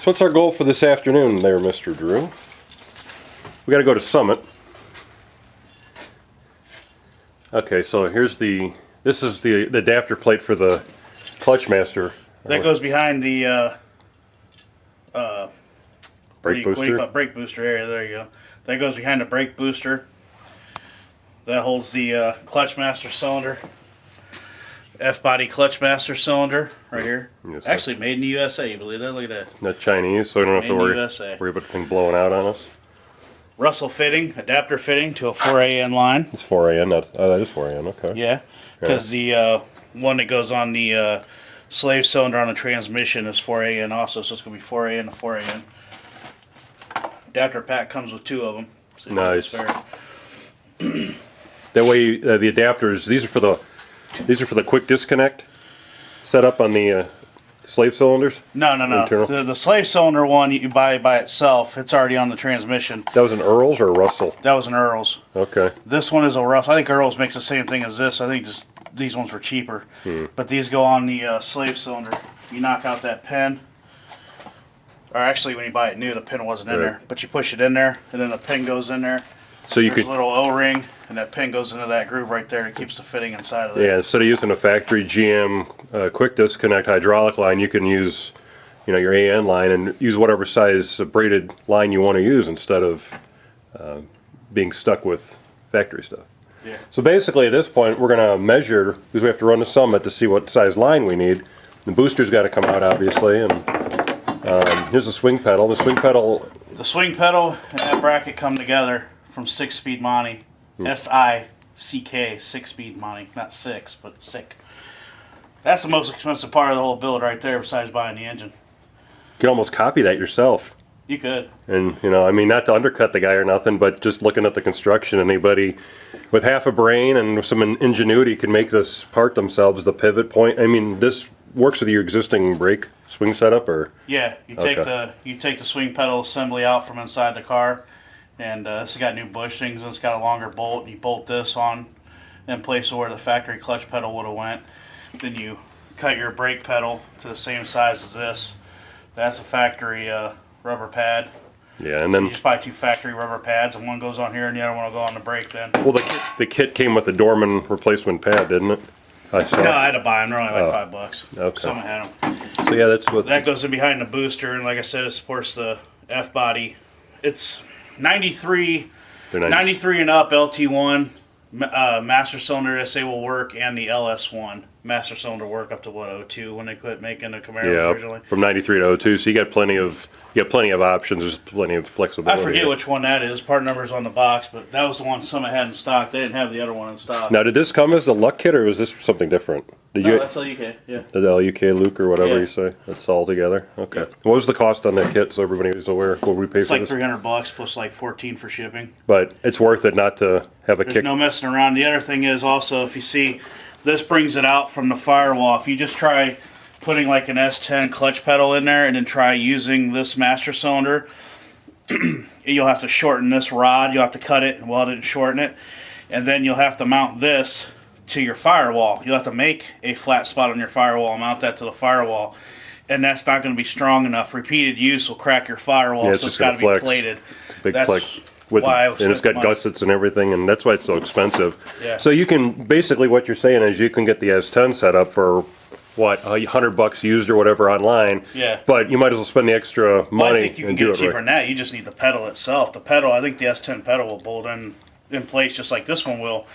So what's our goal for this afternoon there, Mr. Drew? We got to go to Summit. Okay, so here's this is the adapter plate for the clutch master. That goes behind the brake booster. What do you call it? Brake booster area. There you go. That goes behind the brake booster. That holds the clutch master cylinder. F-body clutch master cylinder right here. Yes, actually made in the USA. You believe that? Look at that. Not Chinese, so we don't have to worry about the thing blowing out on us. Russell fitting, adapter fitting to a 4AN line. It's 4AN, that is 4AN, okay. Yeah, because the one that goes on the slave cylinder on the transmission is 4AN also, so it's going to be 4AN to 4AN. Adapter pack comes with 2 of them. So nice. That way, the adapters, these are for the quick disconnect setup on the slave cylinders? No. The slave cylinder one you buy by itself, it's already on the transmission. That was an EARLS or a Russell? That was an EARLS. Okay. This one is a Russell. I think EARLS makes the same thing as this. I think just these ones were cheaper. But these go on the slave cylinder. You knock out that pin. Or actually, when you buy it new, the pin wasn't in there. But you push it in there, and then the pin goes in there. So you There's a little O-ring, and that pin goes into that groove right there. It keeps the fitting inside of there. Yeah, instead of using a factory GM quick disconnect hydraulic line, you can use, your AN line and use whatever size braided line you want to use instead of being stuck with factory stuff. Yeah. So basically, at this point, we're going to measure because we have to run the Summit to see what size line we need. The booster's got to come out, obviously, and here's the swing pedal. The swing pedal and that bracket come together from SickSpeed Monty. S-I-C-K, SickSpeed Monty. Not six, but sick. That's the most expensive part of the whole build right there besides buying the engine. You can almost copy that yourself. You could. And, not to undercut the guy or nothing, but just looking at the construction, anybody with half a brain and some ingenuity can make this part themselves, the pivot point. This works with your existing brake swing setup, or? Yeah, you take the swing pedal assembly out from inside the car. And this has got new bushings, and it's got a longer bolt, and you bolt this on in place of where the factory clutch pedal would have went. Then you cut your brake pedal to the same size as this. That's a factory rubber pad. Yeah, and then you just buy 2 factory rubber pads, and one goes on here, and the other one will go on the brake then. Well, the kit came with a Dorman replacement pad, didn't it? No, I had to buy them. They're only like $5. Okay. Someone had them. So yeah, that's what that goes in behind the booster, and like I said, it supports the F body. It's 93 and up LT1 master cylinder SA will work, and the LS1 master cylinder work up to 02 when they quit making the Camaros originally. From 93 to 02, so you got plenty of options. There's plenty of flexibility. I forget which one that is. Part number's on the box, but that was the one Summit had in stock. They didn't have the other one in stock. Now, did this come as the luck kit, or was this something different? That's LUK, yeah. The LUK Luke or whatever you say. That's all together. Okay. Yeah. What was the cost on that kit, so everybody is aware? What we pay it's for like this? $300 plus like $14 for shipping. But it's worth it not to have a kick. There's no messing around. The other thing is also, if you see, this brings it out from the firewall. If you just try putting like an S10 clutch pedal in there and then try using this master cylinder, you'll have to shorten this rod. You'll have to cut it and weld it and shorten it. And then you'll have to mount this to your firewall. You'll have to make a flat spot on your firewall and mount that to the firewall. And that's not going to be strong enough. Repeated use will crack your firewall, so it's got to be plated. It's a big flex. And it's got gussets and everything, and that's why it's so expensive. Yeah. So you can, basically what you're saying is you can get the S10 set up for, what, $100 used or whatever online. Yeah. But you might as well spend the extra money I think you can and get do it it cheaper right. than that. You just need the pedal itself. The pedal, I think the S10 pedal will bolt in place just like this one will.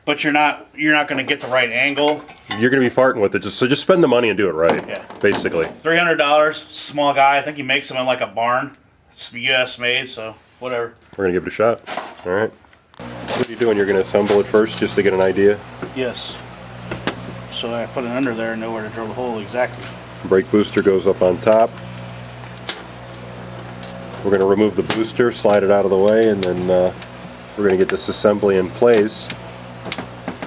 But you're not going to get the right angle. You're going to be farting with it. So just spend the money and do it right. Yeah. Basically. $300, small guy. I think he makes them in like a barn. It's US made, so whatever. We're going to give it a shot. All right. What are you doing? You're going to assemble it first just to get an idea? Yes. So I put it under there and know where to drill the hole exactly. Brake booster goes up on top. We're going to remove the booster, slide it out of the way, and then we're going to get this assembly in place.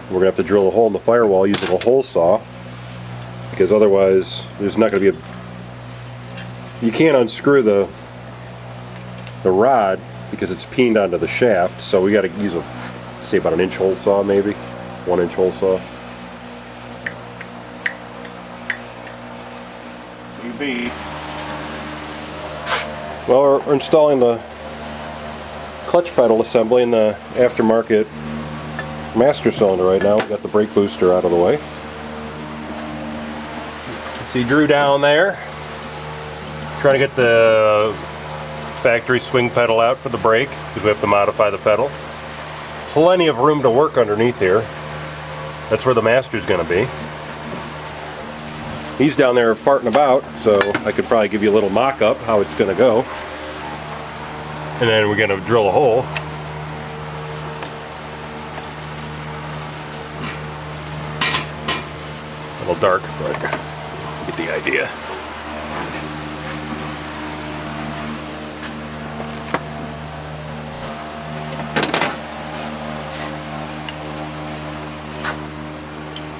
We're going to have to drill a hole in the firewall using a hole saw, because otherwise there's not going to be you can't unscrew the rod because it's peened onto the shaft, so we got to use say about an inch hole saw, maybe 1 inch hole saw. UB. Well, we're installing the clutch pedal assembly in the aftermarket master cylinder right now. We've got the brake booster out of the way. See Drew down there trying to get the factory swing pedal out for the brake because we have to modify the pedal. Plenty of room to work underneath here. That's where the master's going to be. He's down there farting about, so I could probably give you a little mock-up how it's going to go. And then we're going to drill a hole. A little dark, but get the idea.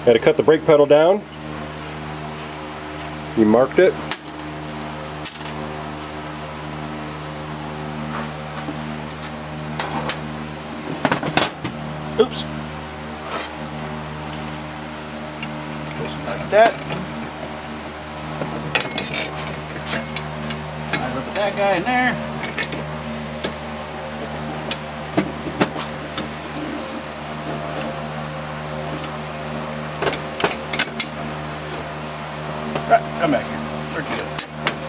Had to cut the brake pedal down. You marked it. Oops. Just like that. I put that guy in there. Right, come back here. Where'd you go?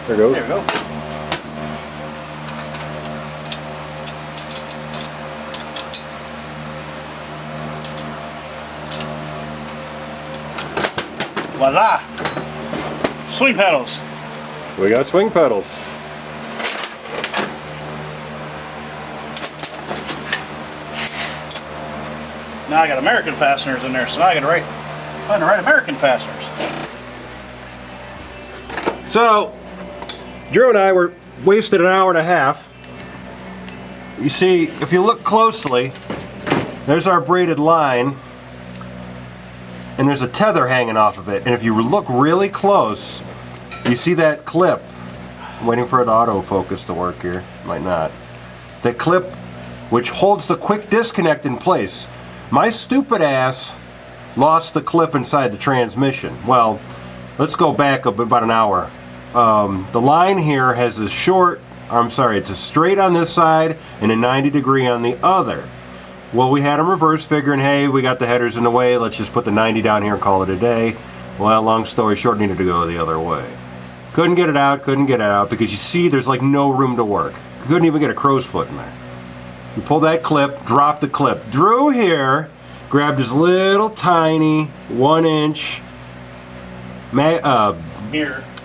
There it goes. There we go. Voila! Swing pedals. We got swing pedals. Now I got American fasteners in there, so now I gotta find the right American fasteners. So, Drew and I were wasted an hour and a half. You see, if you look closely, there's our braided line, and there's a tether hanging off of it. And if you look really close, you see that clip. I'm waiting for it to autofocus to work here. Might not. That clip which holds the quick disconnect in place. My stupid ass lost the clip inside the transmission. Well, let's go back up about an hour. The line here has a it's a straight on this side and a 90-degree on the other. Well, we had them reverse, figuring, hey, we got the headers in the way, let's just put the 90 down here and call it a day. Well, long story short, needed to go the other way. Couldn't get it out because you see there's like no room to work. Couldn't even get a crow's foot in there. You pull that clip, drop the clip. Drew here grabbed his little tiny 1-inch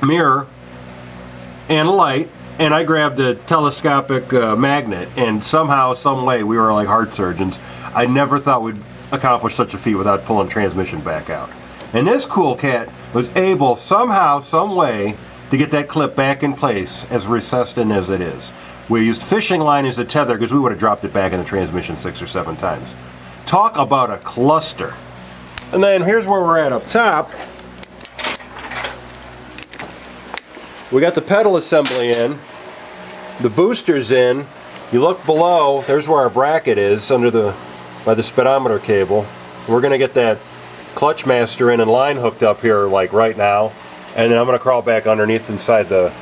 mirror and a light, and I grabbed the telescopic magnet, and somehow, some way, we were like heart surgeons. I never thought we'd accomplish such a feat without pulling transmission back out. And this cool cat was able, somehow, some way, to get that clip back in place, as recessed in as it is. We used fishing line as a tether because we would have dropped it back in the transmission 6 or 7 times. Talk about a cluster. And then here's where we're at up top. We got the pedal assembly in, the booster's in. You look below, there's where our bracket is by the speedometer cable. We're gonna get that clutch master in and line hooked up here like right now, and then I'm gonna crawl back underneath inside the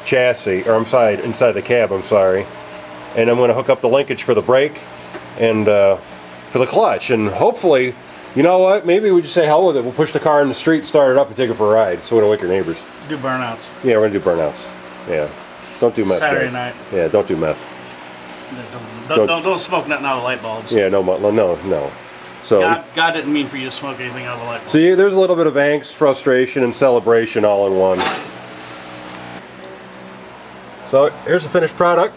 chassis, or inside the cab, I'm sorry, and I'm gonna hook up the linkage for the brake and for the clutch, and hopefully, you know what, maybe we just say hell with it, we'll push the car in the street, start it up, and take it for a ride, so we don't wake your neighbors. Do burnouts. Yeah, we're gonna do burnouts. Yeah, don't do meth, Saturday guys. night. Yeah, don't do meth. Don't smoke nothing out of light bulbs. Yeah, no. So God didn't mean for you to smoke anything out of a light bulb. see, there's a little bit of angst, frustration, and celebration all in one. So here's the finished product.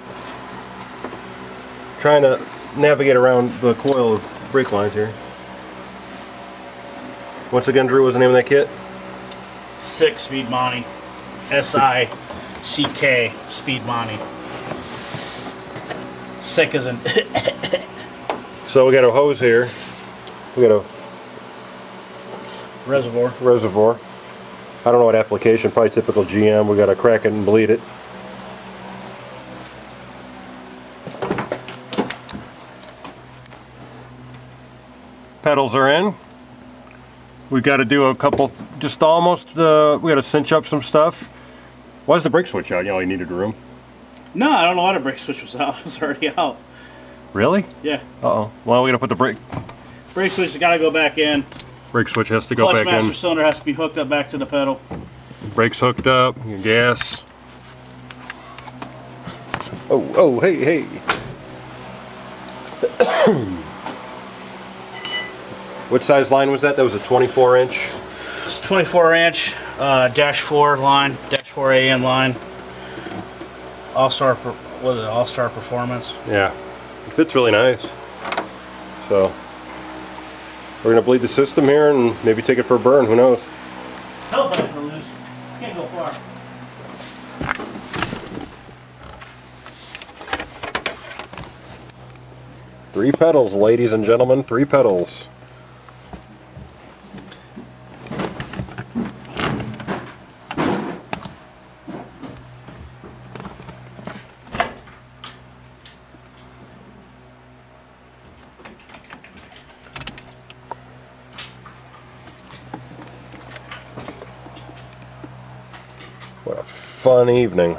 Trying to navigate around the coil of brake lines here. Once again, Drew, what's the name of that kit? SickSpeed's Monty. S-I-C-K Speed Monty. Sick as in. So we got a hose here. We got a reservoir. I don't know what application, probably typical GM. We got to crack it and bleed it. Pedals are in. We've got to do a couple, just almost, we got to cinch up some stuff. Why is the brake switch out? You only needed room. No, I don't know why the brake switch was out. It was already out. Really? Yeah. Uh-oh. Well, we gotta put the brake Brake switch has got to go back in. switch has to go Clutch back master in. cylinder has to be hooked up back to the pedal. Brakes hooked up, your gas. Oh, hey, hey. What size line was that? That was a 24-inch. It's 24-inch dash 4 line, dash 4 AM line. All-Star, what is it? All-Star Performance. Yeah, it fits really nice. So we're gonna bleed the system here and maybe take it for a burn. Who knows? Help back for loose. Can't go far. Three pedals, ladies and gentlemen. 3 pedals. What a fun evening.